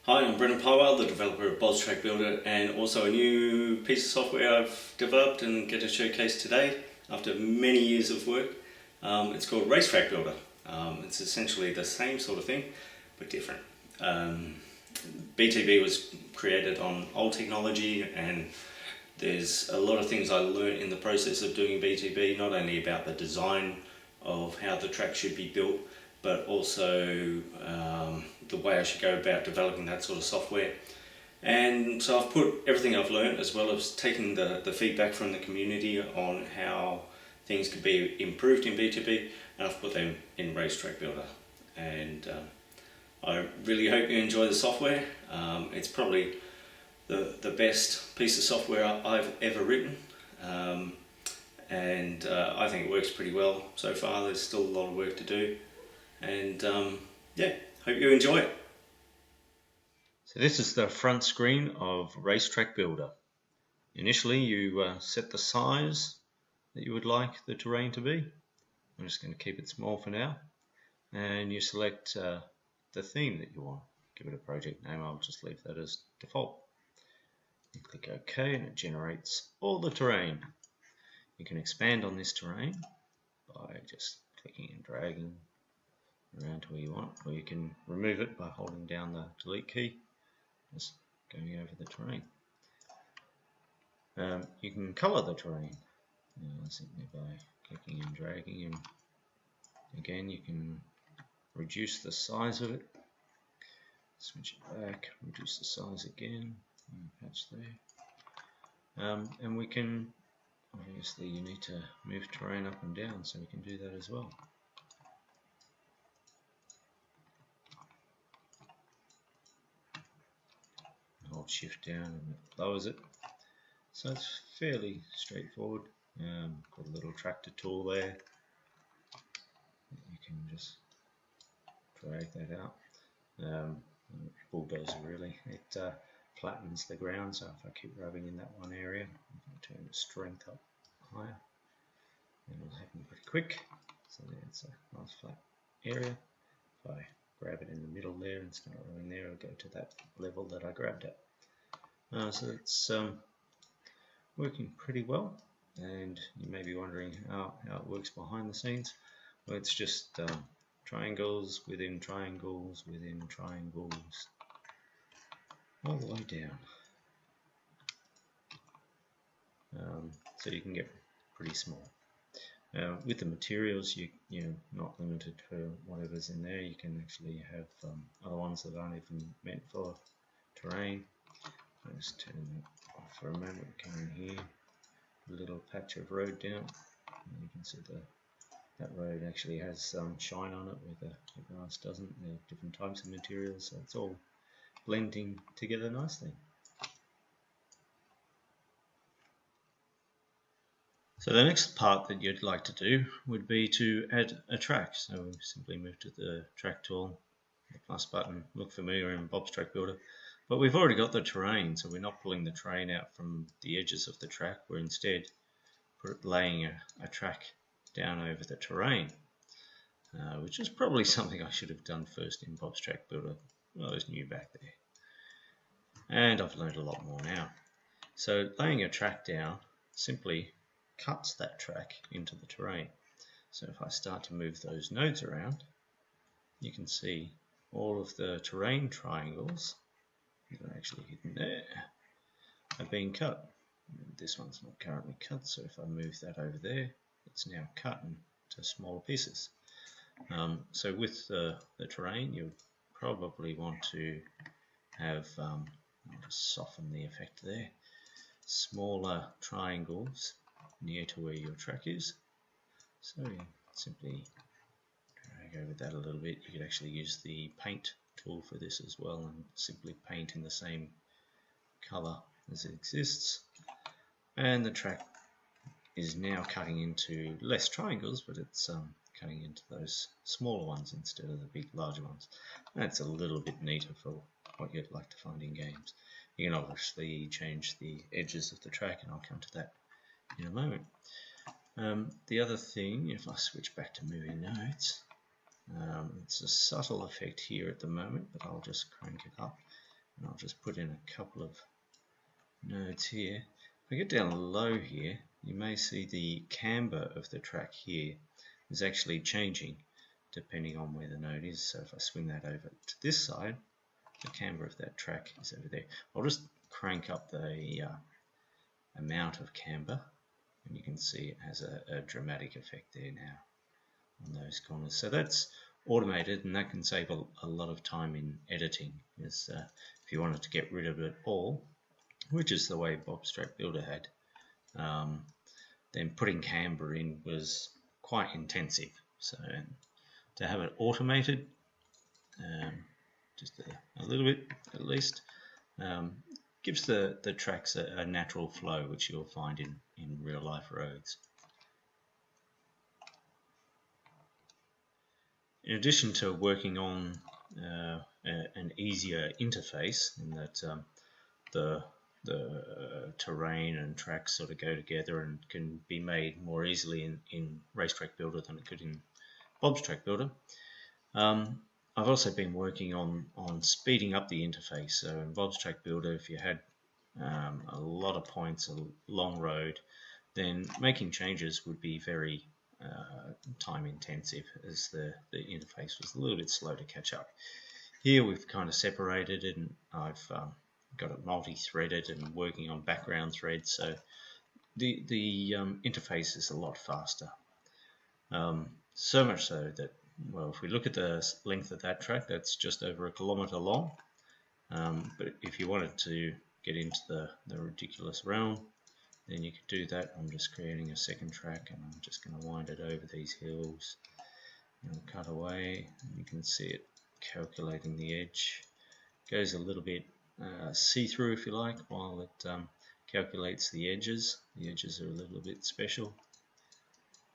Hi, I'm Brendan Powell, the developer of Boz Track Builder, and also a new piece of software I've developed and get to showcase today after many years of work. It's called Racetrack Builder. It's essentially the same sort of thing, but different. BTB was created on old technology, and there's a lot of things I learned in the process of doing BTB, not only about the design of how the track should be built, but also the way I should go about developing that sort of software. And so I've put everything I've learned, as well as taking the feedback from the community on how things could be improved in BTB, and I've put them in Racetrack Builder. And I really hope you enjoy the software. It's probably the best piece of software I've ever written. And I think it works pretty well so far. There's still a lot of work to do, and yeah, hope you enjoy it. So this is the front screen of Racetrack Builder. Initially you set the size that you would like the terrain to be. I'm just going to keep it small for now, and you select the theme that you want. Give it a project name. I'll just leave that as default. You click OK and it generates all the terrain. You can expand on this terrain by just clicking and dragging around to where you want, or you can remove it by holding down the delete key, just going over the terrain. You can color the terrain simply by clicking and dragging, and again you can reduce the size of it, switch it back, reduce the size again, patch there, and we can, obviously you need to move terrain up and down, so we can do that as well. Hold shift down and it lowers it. So it's fairly straightforward. Got a little tractor tool there. You can just drag that out. Bulldozer really. It flattens the ground, so if I keep rubbing in that one area, I can turn the strength up higher. It'll happen pretty quick. So there's a nice flat area. If I grab it in the middle there and start rubbing there, it'll go to that level that I grabbed at. So it's working pretty well, and you may be wondering how it works behind the scenes. Well, it's just triangles within triangles within triangles all the way down. So you can get pretty small. With the materials, you're not limited to whatever's in there. You can actually have other ones that aren't even meant for terrain. I'll just turn that off for a moment. Come in here, a little patch of road down, and you can see that road actually has some shine on it where the grass doesn't. There are different types of materials, so it's all blending together nicely. So the next part that you'd like to do would be to add a track. So we simply move to the track tool, the plus button, look for me or in Bob's Track Builder. But we've already got the terrain, so we're not pulling the terrain out from the edges of the track. We're instead laying a track down over the terrain, which is probably something I should have done first in Bob's Track Builder. I was new back there. And I've learned a lot more now. So laying a track down simply cuts that track into the terrain. So if I start to move those nodes around, you can see all of the terrain triangles that are actually hidden there are being cut. This one's not currently cut, so if I move that over there, it's now cut into smaller pieces. So with the terrain, you would probably want to have, I'll just soften the effect there, smaller triangles near to where your track is. So you simply drag over that a little bit. You could actually use the paint tool for this as well and simply paint in the same color as it exists. And the track is now cutting into less triangles, but it's cutting into those smaller ones instead of the big larger ones. That's a little bit neater for what you'd like to find in games. You can obviously change the edges of the track, and I'll come to that in a moment. The other thing, if I switch back to moving nodes, it's a subtle effect here at the moment, but I'll just crank it up. And I'll just put in a couple of nodes here. If I get down low here, you may see the camber of the track here is actually changing depending on where the node is. So if I swing that over to this side, the camber of that track is over there. I'll just crank up the amount of camber, and you can see it has a dramatic effect there now on those corners. So that's automated, and that can save a lot of time in editing. Because if you wanted to get rid of it all, which is the way Bobstrack Builder had, then putting camber in was quite intensive. So to have it automated, just a little bit at least, gives the tracks a natural flow, which you'll find in real life roads. In addition to working on an easier interface, in that the terrain and tracks sort of go together and can be made more easily in Racetrack Builder than it could in Bobstrack Builder, I've also been working on speeding up the interface. So in Bobstrack Builder, if you had a lot of points, a long road, then making changes would be very time intensive, as the interface was a little bit slow to catch up. Here we've kind of separated it, and I've got it multi-threaded and working on background threads, so the interface is a lot faster. So much so that, well, if we look at the length of that track, that's just over 1 kilometre long. But if you wanted to get into the ridiculous realm, then you could do that. I'm just creating a second track, and I'm just going to wind it over these hills and cut away, and you can see it calculating the edge. Goes a little bit see-through, if you like, while it calculates the edges. The edges are a little bit special.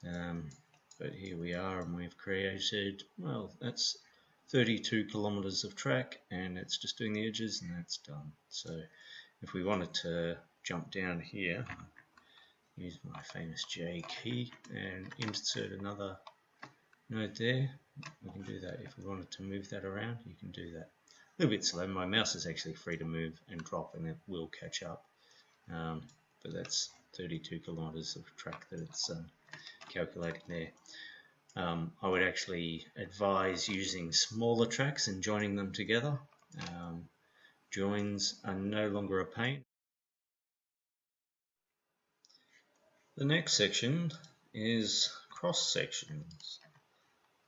But here we are, and we've created, well, that's 32 kilometers of track, and it's just doing the edges, and that's done. So if we wanted to jump down here, use my famous J key and insert another node there, we can do that. If we wanted to move that around, you can do that. A little bit slow. My mouse is actually free to move and drop, and it will catch up. But that's 32 kilometers of track that it's calculating there. I would actually advise using smaller tracks and joining them together. Joins are no longer a pain. The next section is cross sections.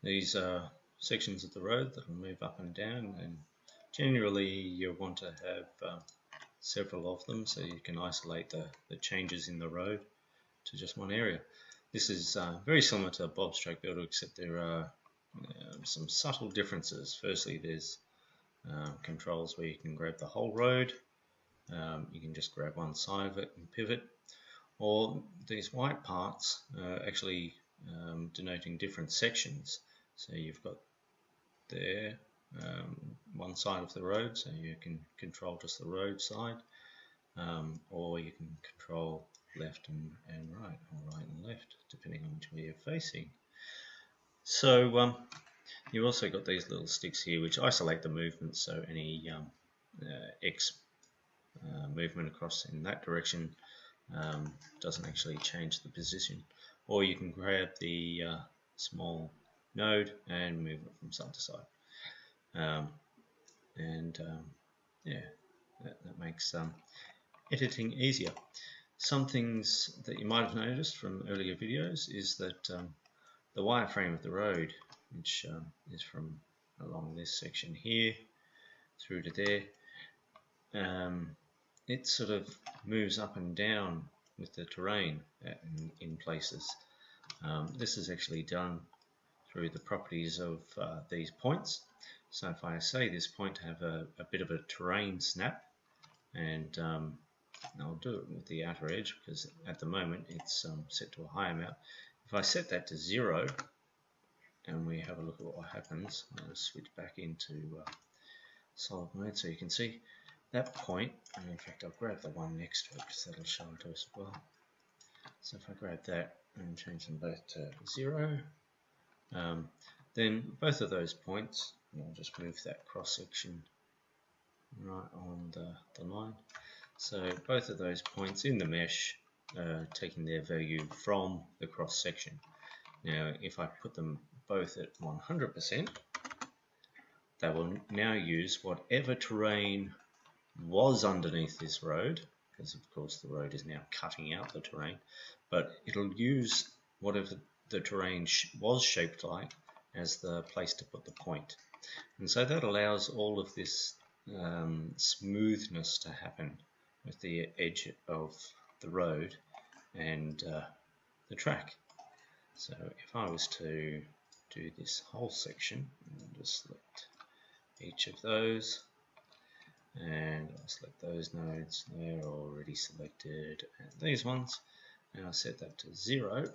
These are sections of the road that will move up and down, and generally you want to have several of them so you can isolate the changes in the road to just one area. This is very similar to Bobstrack Builder, except there are some subtle differences. Firstly, there's controls where you can grab the whole road, you can just grab one side of it and pivot, or these white parts are actually denoting different sections. So you've got there one side of the road, so you can control just the road side, or you can control left and right, or right and left, depending on which way you're facing. So you've also got these little sticks here which isolate the movement, so any X movement across in that direction doesn't actually change the position. Or you can grab the small node and move it from side to side. Yeah, that makes editing easier. Some things that you might have noticed from earlier videos is that the wireframe of the road, which is from along this section here through to there, it sort of moves up and down with the terrain in places. This is actually done through the properties of these points. So if I say this point to have a bit of a terrain snap, and I'll do it with the outer edge because at the moment it's set to a high amount. If I set that to 0 and we have a look at what happens, I'll switch back into solid mode so you can see that point, and in fact I'll grab the one next to it because that'll show it to us as well. So if I grab that and change them both to 0, then both of those points, and I'll just move that cross section right on the line. So both of those points in the mesh are taking their value from the cross section. Now if I put them both at 100%, they will now use whatever terrain was underneath this road, because of course the road is now cutting out the terrain, but it'll use whatever the terrain was shaped like as the place to put the point. And so that allows all of this smoothness to happen with the edge of the road and the track. So if I was to do this whole section, I'll just select each of those, and I'll select those nodes. They're already selected, and these ones, and I'll set that to 0,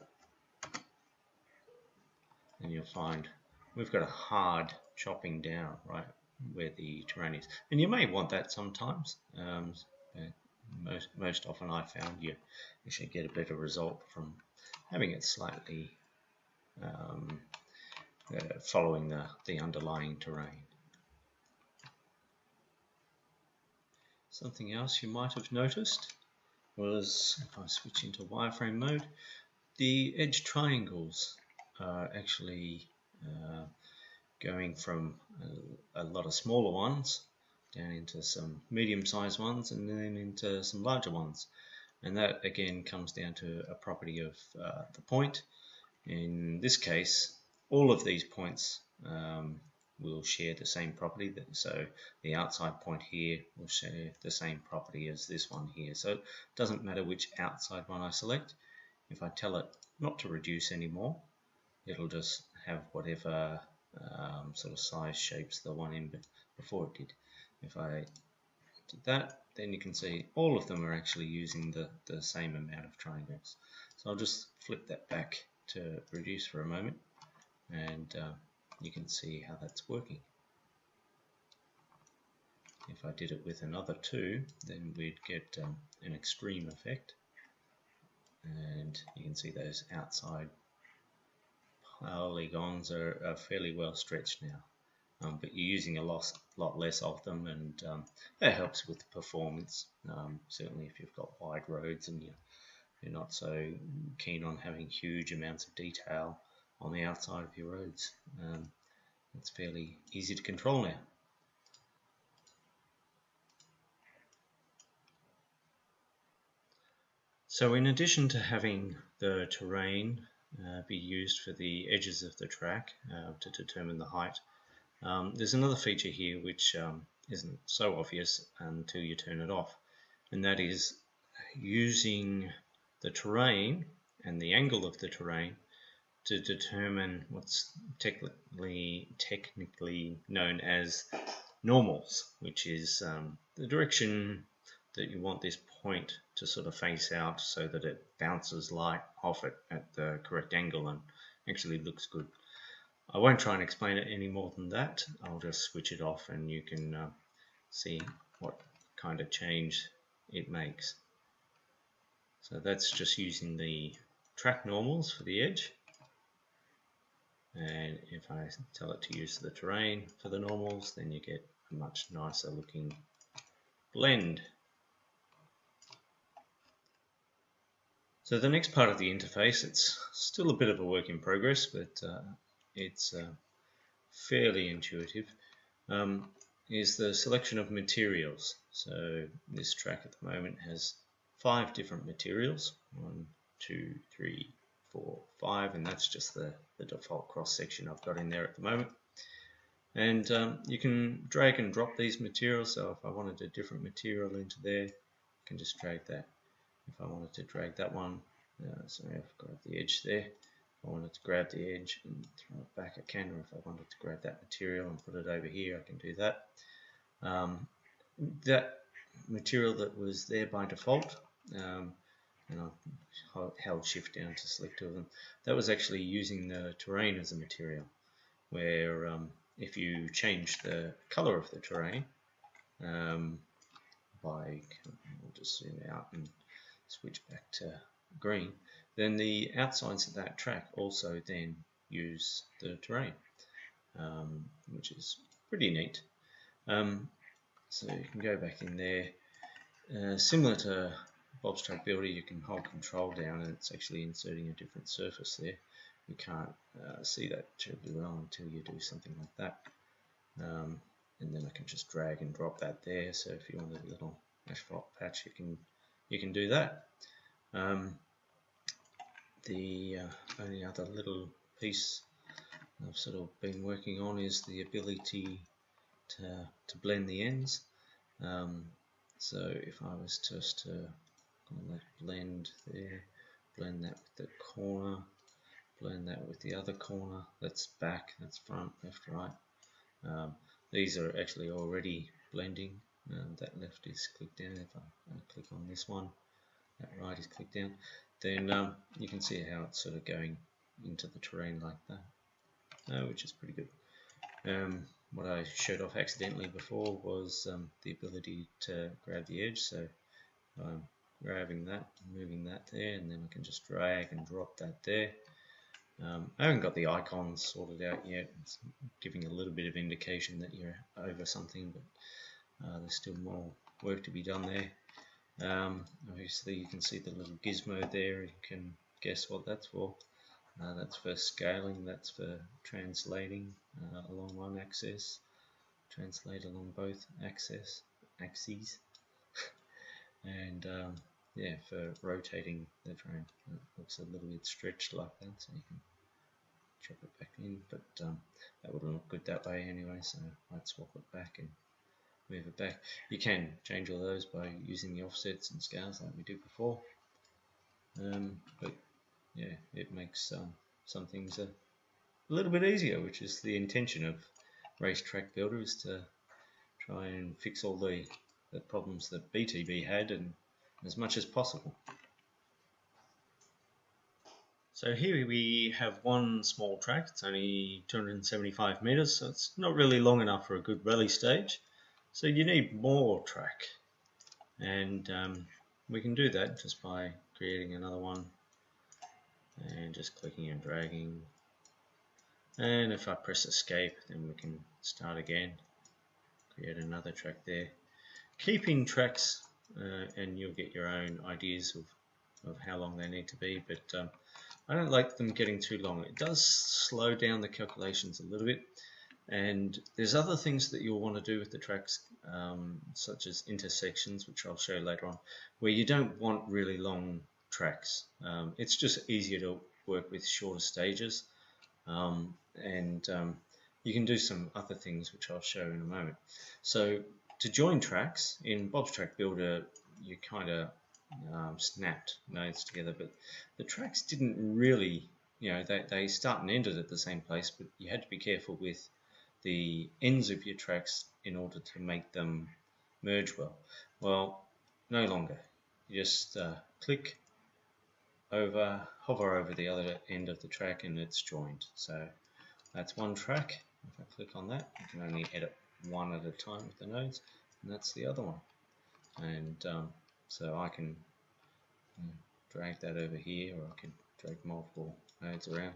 and you'll find we've got a hard chopping down right where the terrain is, and you may want that sometimes. Most often I found you should get a better result from having it slightly following the underlying terrain. Something else you might have noticed was, if I switch into wireframe mode, the edge triangles are actually going from a lot of smaller ones down into some medium-sized ones and then into some larger ones. And that again comes down to a property of the point. In this case, all of these points will share the same property. So the outside point here will share the same property as this one here. So it doesn't matter which outside one I select. If I tell it not to reduce anymore, it'll just have whatever sort of size shapes the one in before it did. If I did that, then you can see all of them are actually using the same amount of triangles. So I'll just flip that back to reduce for a moment, and you can see how that's working. If I did it with another 2, then we'd get an extreme effect, and you can see those outside polygons are fairly well stretched now, but you're using a lot less of them, and that helps with performance. Certainly if you've got wide roads and you're not so keen on having huge amounts of detail on the outside of your roads. It's fairly easy to control now. So in addition to having the terrain be used for the edges of the track to determine the height, there's another feature here which isn't so obvious until you turn it off, and that is using the terrain and the angle of the terrain to determine what's technically known as normals, which is the direction that you want this point to sort of face out so that it bounces light off it at the correct angle and actually looks good. I won't try and explain it any more than that. I'll just switch it off and you can see what kind of change it makes. So that's just using the track normals for the edge. And if I tell it to use the terrain for the normals, then you get a much nicer looking blend. So the next part of the interface, it's still a bit of a work in progress, but it's fairly intuitive, is the selection of materials. So this track at the moment has 5 different materials, 1, 2, 3, 4, 5, and that's just the default cross section I've got in there at the moment. And you can drag and drop these materials, so if I wanted a different material into there, I can just drag that. If I wanted to drag that one, sorry, I've got the edge there. If I wanted to grab the edge and throw it back, I can, or if I wanted to grab that material and put it over here, I can do that. That material that was there by default, and I held shift down to select 2 of them, that was actually using the terrain as a material, where if you change the color of the terrain we'll just zoom out and switch back to green, then the outsides of that track also then use the terrain, which is pretty neat. So you can go back in there. Similar to Bob's Track Builder, you can hold control down and it's actually inserting a different surface there. You can't see that terribly well until you do something like that. And then I can just drag and drop that there. So if you want a little asphalt patch, you can do that. The only other little piece I've sort of been working on is the ability to blend the ends. So if I was just to blend there, blend that with the corner, blend that with the other corner, that's back, that's front, left, right. These are actually already blending. That left is clicked down. If I click on this one, that right is clicked down, then you can see how it's sort of going into the terrain like that, which is pretty good. What I showed off accidentally before was the ability to grab the edge. So I'm grabbing that, moving that there, and then I can just drag and drop that there. I haven't got the icons sorted out yet. It's giving a little bit of indication that you're over something, but there's still more work to be done there. Obviously you can see the little gizmo there. You can guess what that's for. That's for scaling, that's for translating along one axis, translate along both axes, and yeah, for rotating the terrain. It looks a little bit stretched like that, so you can drop it back in, but that wouldn't look good that way anyway, so I'd swap it back and move it back. You can change all those by using the offsets and scales like we did before, but yeah, it makes some things a little bit easier, which is the intention of Racetrack Builder, is to try and fix all the problems that BTB had, and as much as possible. So here we have one small track. It's only 275 meters, so it's not really long enough for a good rally stage. So you need more track, and we can do that just by creating another one and just clicking and dragging. And if I press escape, then we can start again, create another track there. Keeping tracks, and you'll get your own ideas of how long they need to be, but I don't like them getting too long. It does slow down the calculations a little bit, and there's other things that you'll want to do with the tracks, such as intersections, which I'll show later on, where you don't want really long tracks. It's just easier to work with shorter stages, and you can do some other things which I'll show in a moment. So to join tracks in Bob's Track Builder, you kind of snapped nodes together, but the tracks didn't really, they start and ended at the same place, but you had to be careful with the ends of your tracks in order to make them merge well. Well, no longer. You just click over, hover over the other end of the track, and it's joined. So that's one track. If I click on that, I can only edit one at a time with the nodes, and that's the other one. And so I can drag that over here, or I can drag multiple nodes around,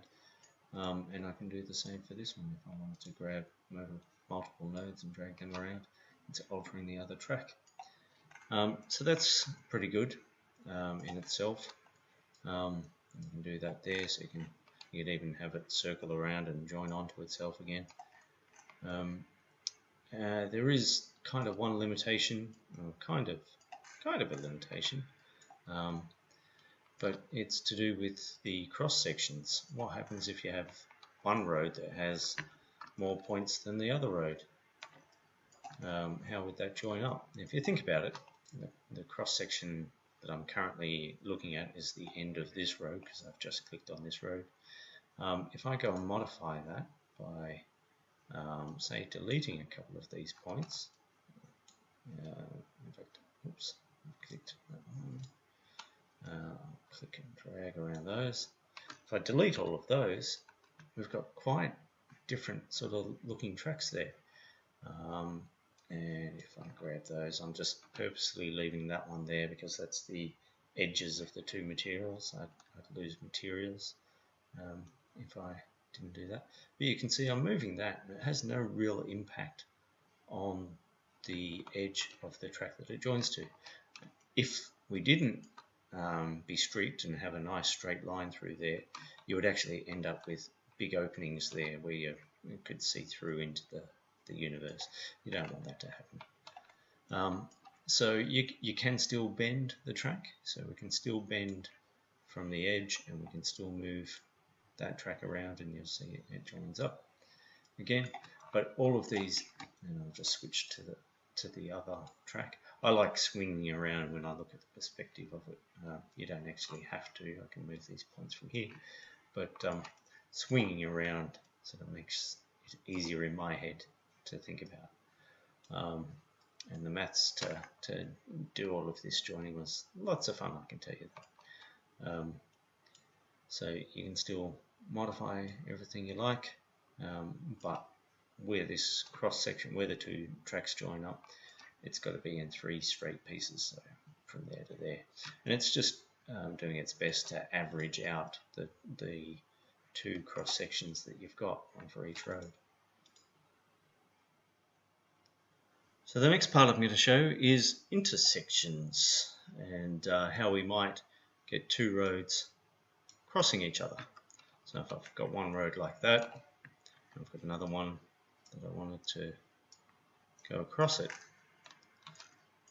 and I can do the same for this one. If I wanted to grab multiple nodes and drag them around, it's altering the other track. So that's pretty good in itself. You can do that there, so you can even have it circle around and join onto itself again. There is kind of one limitation, or kind of a limitation, but it's to do with the cross sections. What happens if you have one road that has more points than the other road? How would that join up? If you think about it, the cross section that I'm currently looking at is the end of this road, because I've just clicked on this road. If I go and modify that by say deleting a couple of these points, in fact, oops, I clicked that one. Click and drag around those. If I delete all of those, we've got quite different sort of looking tracks there. And if I grab those, I'm just purposely leaving that one there because that's the edges of the two materials. I'd lose materials if I didn't do that. But you can see I'm moving that, and it has no real impact on the edge of the track that it joins to. If we didn't be strict and have a nice straight line through there, you would actually end up with big openings there where you could see through into the universe. You don't want that to happen. So you can still bend the track, so we can still bend from the edge and we can still move that track around, and you'll see it joins up again. But all of these, and I'll just switch to the other track. I like swinging around when I look at the perspective of it. You don't actually have to. I can move these points from here, but swinging around sort of makes it easier in my head to think about. And the maths to do all of this joining was lots of fun, I can tell you. So you can still modify everything you like, but where this cross section, where the two tracks join up, it's got to be in 3 straight pieces, so from there to there. And it's just doing its best to average out the 2 cross sections that you've got, one for each road. So the next part I'm going to show is intersections and how we might get 2 roads crossing each other. So if I've got one road like that, I've got another one that I wanted to go across it.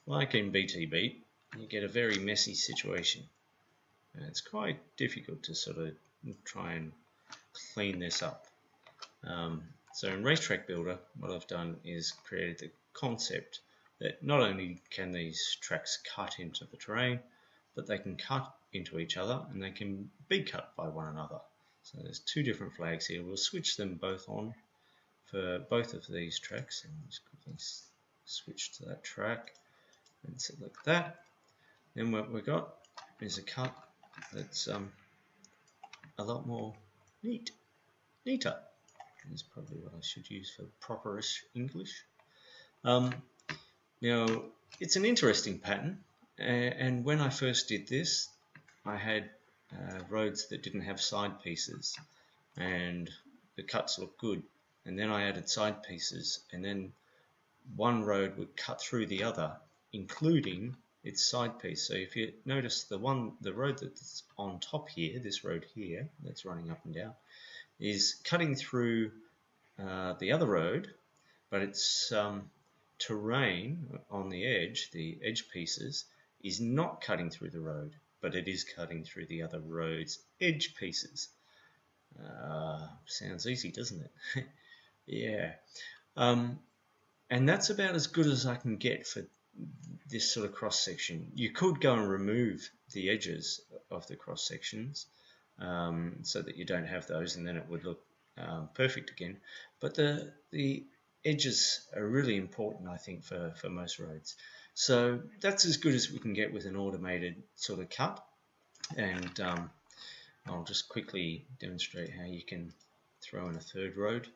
Like in BTB, you get a very messy situation. And it's quite difficult to sort of try and clean this up. So in Racetrack Builder, what I've done is created the concept that not only can these tracks cut into the terrain, but they can cut into each other and they can be cut by one another. So there's 2 different flags here. We'll switch them both on for both of these tracks, and just quickly switch to that track and select that. Then what we've got is a cut that's a lot more neater. Is probably what I should use for properish English. Now, it's an interesting pattern, and when I first did this, I had roads that didn't have side pieces, and the cuts looked good. And then I added side pieces, and then one road would cut through the other, including its side piece. So if you notice the road that's on top here, this road here, that's running up and down, is cutting through the other road, but its terrain on the edge pieces, is not cutting through the road, but it is cutting through the other road's edge pieces. Sounds easy, doesn't it? Yeah. And that's about as good as I can get for this sort of cross section. You could go and remove the edges of the cross sections so that you don't have those, and then it would look perfect again. But the edges are really important, I think, for most roads. So that's as good as we can get with an automated sort of cut. And I'll just quickly demonstrate how you can throw in a 3rd road.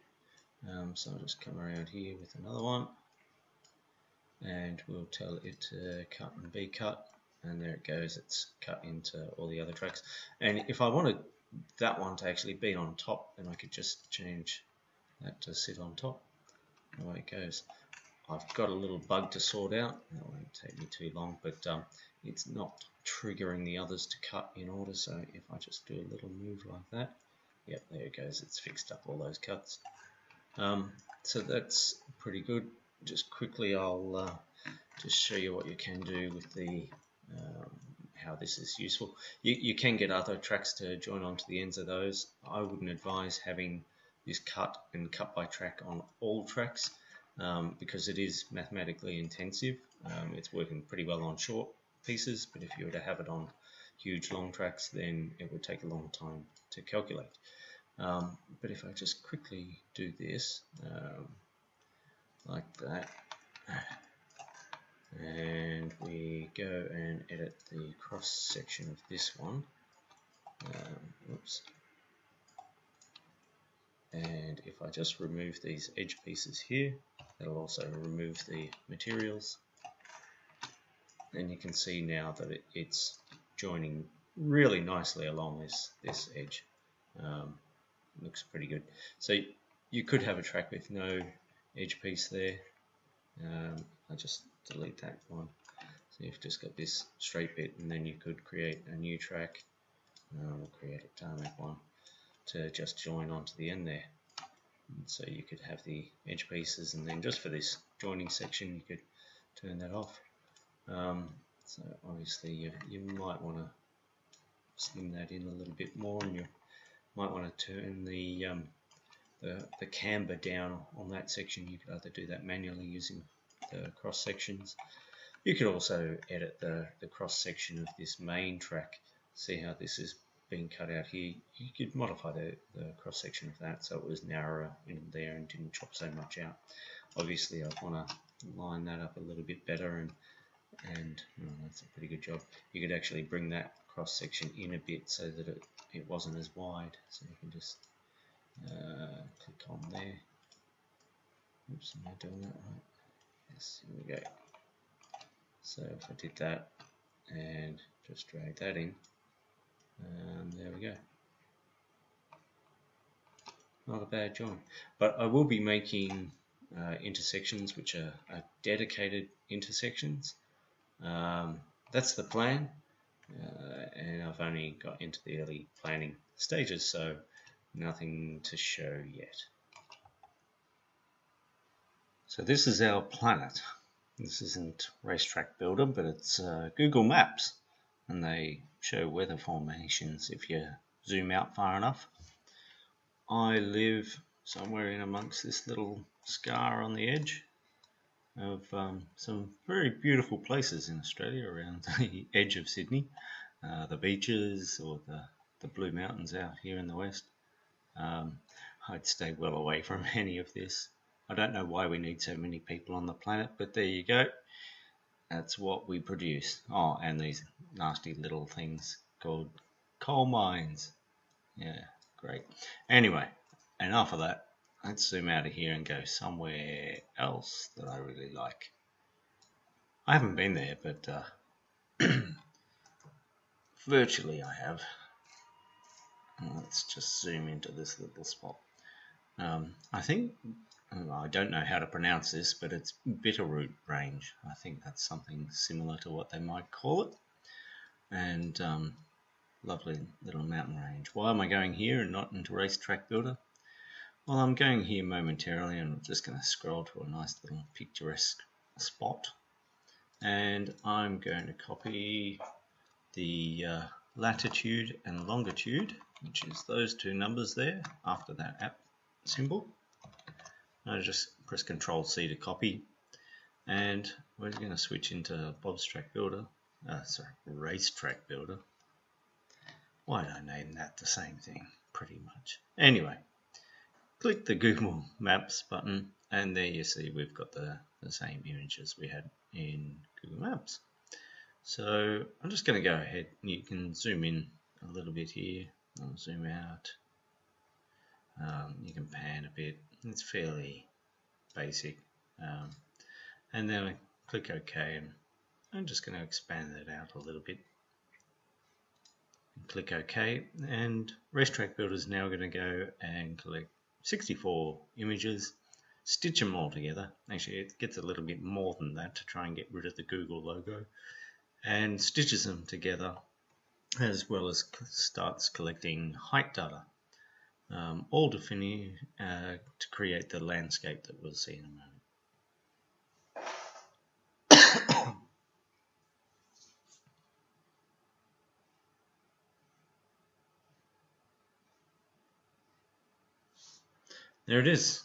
So I'll just come around here with another one, and we'll tell it to cut and be cut, and there it goes, it's cut into all the other tracks. And if I wanted that one to actually be on top, then I could just change that to sit on top. Away it goes. I've got a little bug to sort out, that won't take me too long, but it's not triggering the others to cut in order, so if I just do a little move like that, yep, there it goes, it's fixed up all those cuts. So that's pretty good. Just quickly, I'll just show you what you can do with the how this is useful. You can get other tracks to join onto the ends of those. I wouldn't advise having this cut and cut by track on all tracks because it is mathematically intensive. It's working pretty well on short pieces, but if you were to have it on huge long tracks, then it would take a long time to calculate. But if I just quickly do this like that, and we go and edit the cross section of this one, oops, and if I just remove these edge pieces here, that'll also remove the materials, and you can see now that it's joining really nicely along this edge. Looks pretty good. So you could have a track with no edge piece there. I just delete that one. So you've just got this straight bit, and then you could create a new track. We'll create a tarmac one to just join onto the end there. And so you could have the edge pieces, and then just for this joining section you could turn that off. So obviously you might want to slim that in a little bit more, and you might want to turn the camber down on that section. You could either do that manually using the cross sections. You could also edit the cross section of this main track. See how this is being cut out here. You could modify the cross section of that so it was narrower in there and didn't chop so much out. Obviously I want to line that up a little bit better, and that's a pretty good job. You could actually bring that cross section in a bit so that it wasn't as wide. So you can just click on there. Oops, am I doing that right? Yes, here we go. So if I did that and just drag that in, there we go. Not a bad join. But I will be making intersections which are dedicated intersections. That's the plan, and I've only got into the early planning stages, so nothing to show yet. So this is our planet. This isn't Racetrack Builder, but it's Google Maps, and they show weather formations if you zoom out far enough. I live somewhere in amongst this little scar on the edge of some very beautiful places in Australia around the edge of Sydney, the beaches or the Blue Mountains out here in the west. I'd stay well away from any of this. I don't know why we need so many people on the planet, but there you go. That's what we produce. Oh, and these nasty little things called coal mines. Yeah, great. Anyway, enough of that. Let's zoom out of here and go somewhere else that I really like. I haven't been there, but virtually I have. Let's just zoom into this little spot. I think, I don't know how to pronounce this, but it's Bitterroot Range. I think that's something similar to what they might call it. And lovely little mountain range. Why am I going here and not into Racetrack Builder? Well, I'm going here momentarily, and I'm just going to scroll to a nice little picturesque spot. And I'm going to copy the latitude and longitude, which is those two numbers there after that app symbol. I just press Ctrl C to copy, and we're going to switch into Racetrack Builder. Why did I name that the same thing? Pretty much. Anyway, click the Google Maps button, and there you see we've got the same images we had in Google Maps. So I'm just going to go ahead, and you can zoom in a little bit here. I'll zoom out. You can pan a bit. It's fairly basic. And then I click OK, and I'm just going to expand that out a little bit. Click OK, and Racetrack Builder is now going to go and collect 64 images, stitch them all together. Actually, it gets a little bit more than that to try and get rid of the Google logo, and stitches them together, as well as starts collecting height data, all to create the landscape that we'll see in a moment. There it is.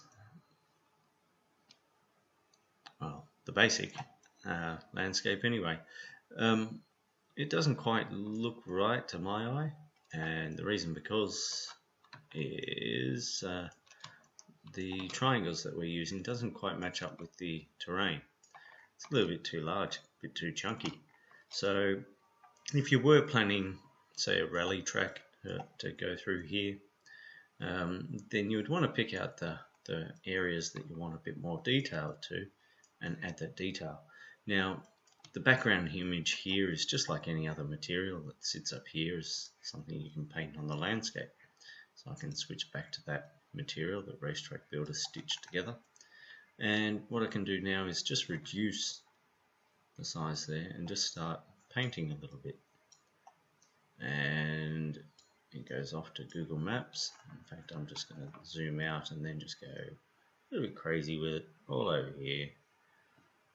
Well, the basic landscape anyway. It doesn't quite look right to my eye, and the reason because is the triangles that we're using doesn't quite match up with the terrain. It's a little bit too large, a bit too chunky. So if you were planning, say, a rally track to go through here, then you would want to pick out the areas that you want a bit more detail to and add that detail. Now, the background image here is just like any other material that sits up here is something you can paint on the landscape. So I can switch back to that material that Racetrack Builder stitched together. And what I can do now is just reduce the size there and just start painting a little bit. And it goes off to Google Maps. In fact, I'm just going to zoom out and then just go a little bit crazy with it all over here.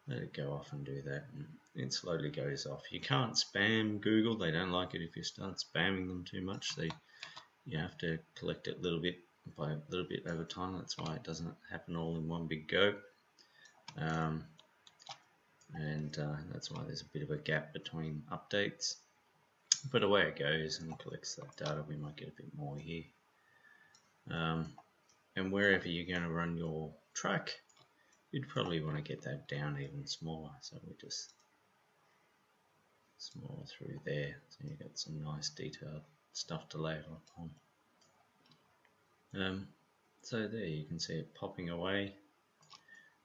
Let it go off and do that, and it slowly goes off. You can't spam Google. They don't like it if you start spamming them too much. You have to collect it little bit by little bit over time. That's why it doesn't happen all in one big go. That's why there's a bit of a gap between updates. But away it goes and collects that data. We might get a bit more here. And wherever you're going to run your track, you'd probably want to get that down even smaller. So we just smaller through there. So you've got some nice detailed stuff to lay it on. So there you can see it popping away.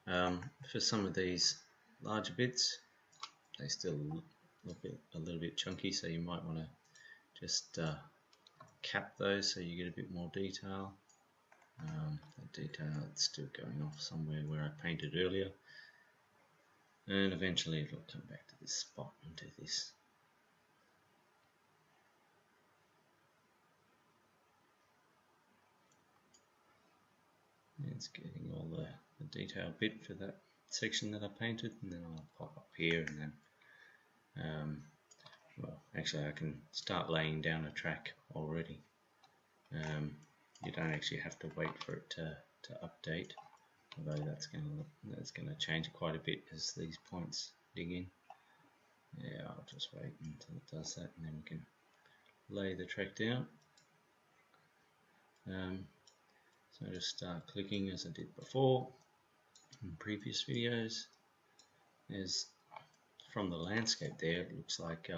For some of these larger bits, they still look a little bit chunky, so you might want to just cap those so you get a bit more detail. The detail it's still going off somewhere where I painted earlier, and eventually it'll come back to this spot and do this. It's getting all the detail bit for that section that I painted, and then I'll pop up here, and then well, actually I can start laying down a track already. You don't actually have to wait for it to update, although that's going to change quite a bit as these points dig in. Yeah, I'll just wait until it does that, and then we can lay the track down. So I just start clicking as I did before in previous videos. There's from the landscape there, it looks like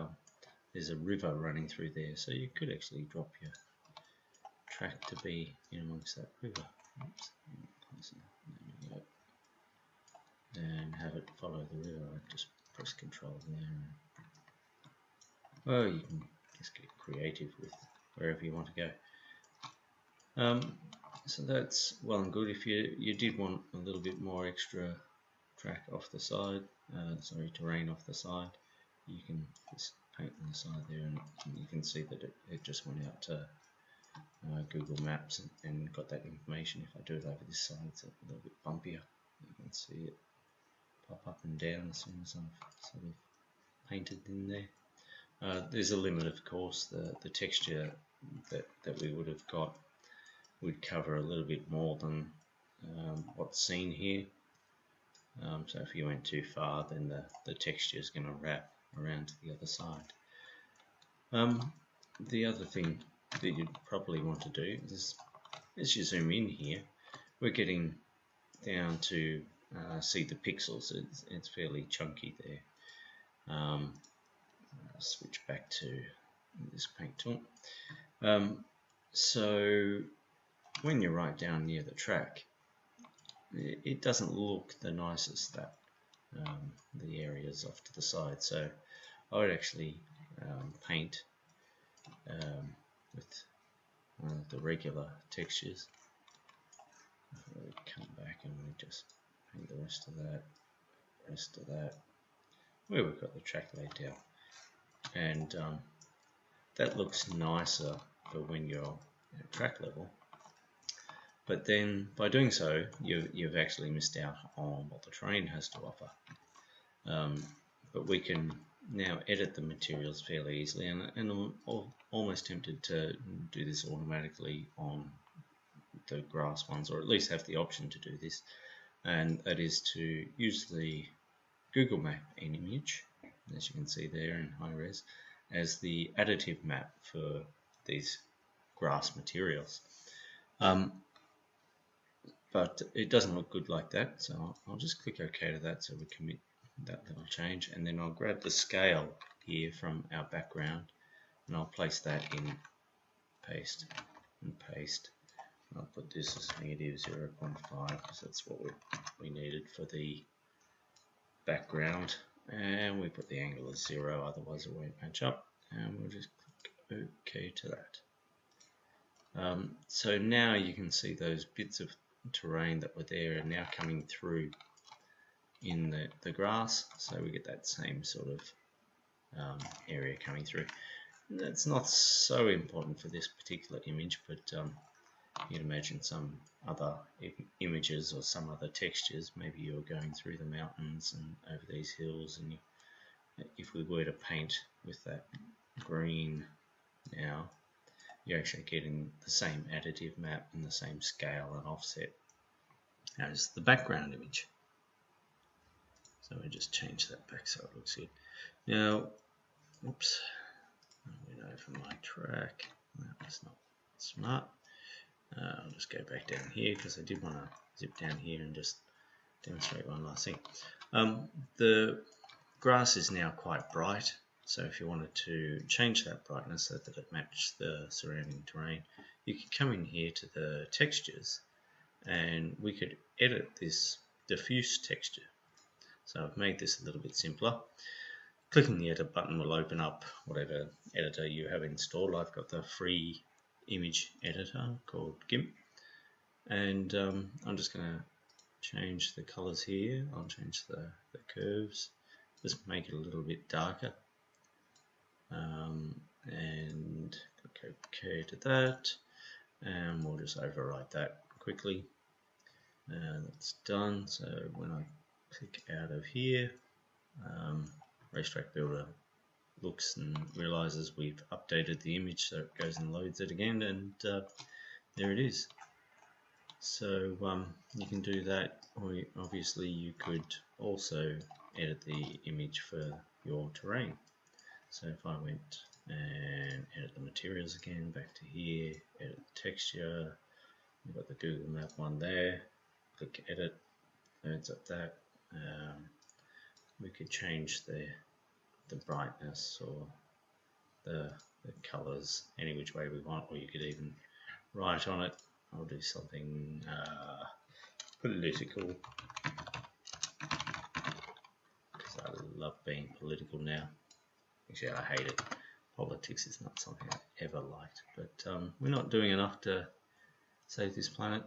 there's a river running through there, so you could actually drop your track to be in amongst that river. Oops. There we go. And have it follow the river. I just press Control there. Well, you can just get creative with wherever you want to go. So that's well and good. If you did want a little bit more extra track off the side, terrain off the side, you can just paint on the side there, and you can see that it just went out to Google Maps and got that information. If I do it over this side, it's a little bit bumpier. You can see it pop up and down as soon as I've sort of painted in there. There's a limit, of course. The texture that we would have got would cover a little bit more than what's seen here. So if you went too far, then the texture is going to wrap around to the other side. The other thing that you'd probably want to do is, as you zoom in here, we're getting down to see the pixels. It's fairly chunky there. I'll switch back to this paint tool. So when you're right down near the track, it doesn't look the nicest, that the areas off to the side. So I would actually paint with the regular textures. We come back and we just paint the rest of that, where we've got the track laid down, and that looks nicer for when you're at track level. But then by doing so, you've actually missed out on what the terrain has to offer. But we can now edit the materials fairly easily, and I'm almost tempted to do this automatically on the grass ones, or at least have the option to do this, and that is to use the Google Map image, as you can see there in high res, as the additive map for these grass materials. But it doesn't look good like that, so I'll just click OK to that so we commit that little change, and then I'll grab the scale here from our background and I'll place that in, paste and paste. I'll put this as -0.5 because that's what we needed for the background, and we put the angle as 0, otherwise it won't match up, and we'll just click OK to that. So now you can see those bits of terrain that were there are now coming through in the grass, so we get that same sort of area coming through. That's not so important for this particular image, but you can imagine some other images or some other textures. Maybe you're going through the mountains and over these hills, and if we were to paint with that green now, you're actually getting the same additive map and the same scale and offset as the background image. So we just change that back so it looks good. Now, whoops, I went over my track. That was not smart. I'll just go back down here because I did want to zip down here and just demonstrate one last thing. The grass is now quite bright, so if you wanted to change that brightness so that it matched the surrounding terrain, you could come in here to the textures and we could edit this diffuse texture. So I've made this a little bit simpler. Clicking the edit button will open up whatever editor you have installed. I've got the free image editor called GIMP, and I'm just going to change the colors here. I'll change the curves, just make it a little bit darker, and click OK to that, and we'll just overwrite that quickly. That's done. So when I click out of here, Racetrack Builder looks and realizes we've updated the image, so it goes and loads it again, and there it is. So you can do that, or obviously you could also edit the image for your terrain. So if I went and edit the materials again, back to here, edit the texture, we've got the Google Map one there, click edit, loads up that. We could change the brightness or the colors any which way we want, or you could even write on it. I'll do something political, because I love being political now. Actually, I hate it. Politics is not something I ever liked, but we're not doing enough to save this planet,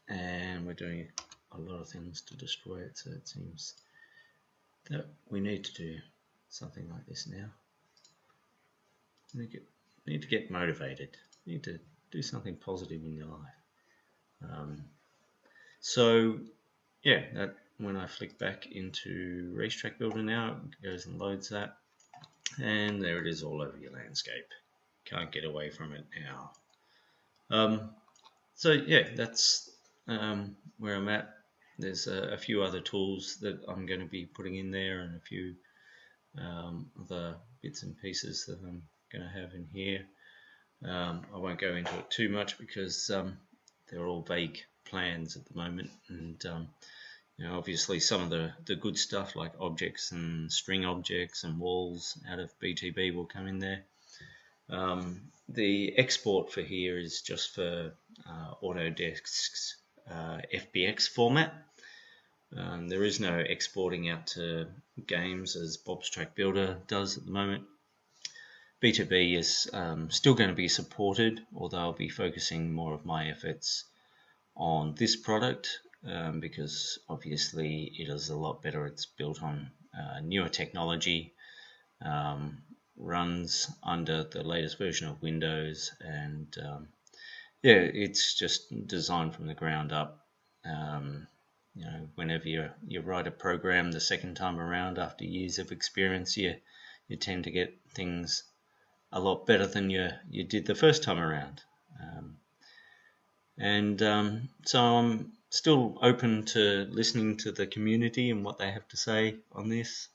and we're doing a lot of things to destroy it, so it seems that we need to do something like this now. We need to get motivated. We need to do something positive in your life. So yeah, that when I flick back into Racetrack Builder now, it goes and loads that, and there it is all over your landscape. Can't get away from it now. So yeah, that's where I'm at. There's a few other tools that I'm going to be putting in there, and a few other bits and pieces that I'm going to have in here. I won't go into it too much because they're all vague plans at the moment, and you know, obviously some of the good stuff like objects and string objects and walls out of BTB will come in there. The export for here is just for Autodesk's FBX format. There is no exporting out to games as Bob's Track Builder does at the moment. BTB is still going to be supported, although I'll be focusing more of my efforts on this product because obviously it is a lot better. It's built on newer technology, runs under the latest version of Windows, and yeah, it's just designed from the ground up. You know, whenever you write a program the second time around after years of experience, you tend to get things a lot better than you did the first time around. So I'm still open to listening to the community and what they have to say on this.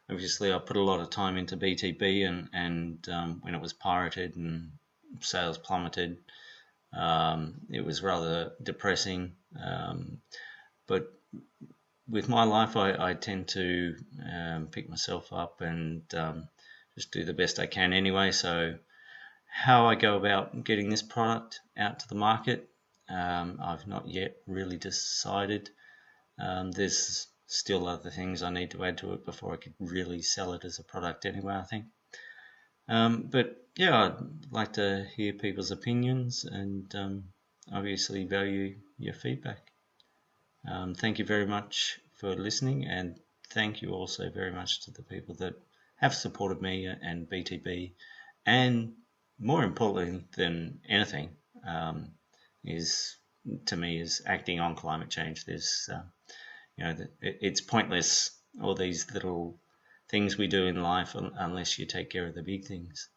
Obviously, I put a lot of time into BTB, and when it was pirated and sales plummeted, it was rather depressing. But with my life, I tend to pick myself up and just do the best I can anyway. So how I go about getting this product out to the market, I've not yet really decided. There's still other things I need to add to it before I could really sell it as a product anyway, I think. But yeah, I'd like to hear people's opinions, and obviously value your feedback. Thank you very much for listening, and thank you also very much to the people that have supported me and BTB, and more importantly than anything, is to me is acting on climate change. There's it's pointless all these little things we do in life unless you take care of the big things.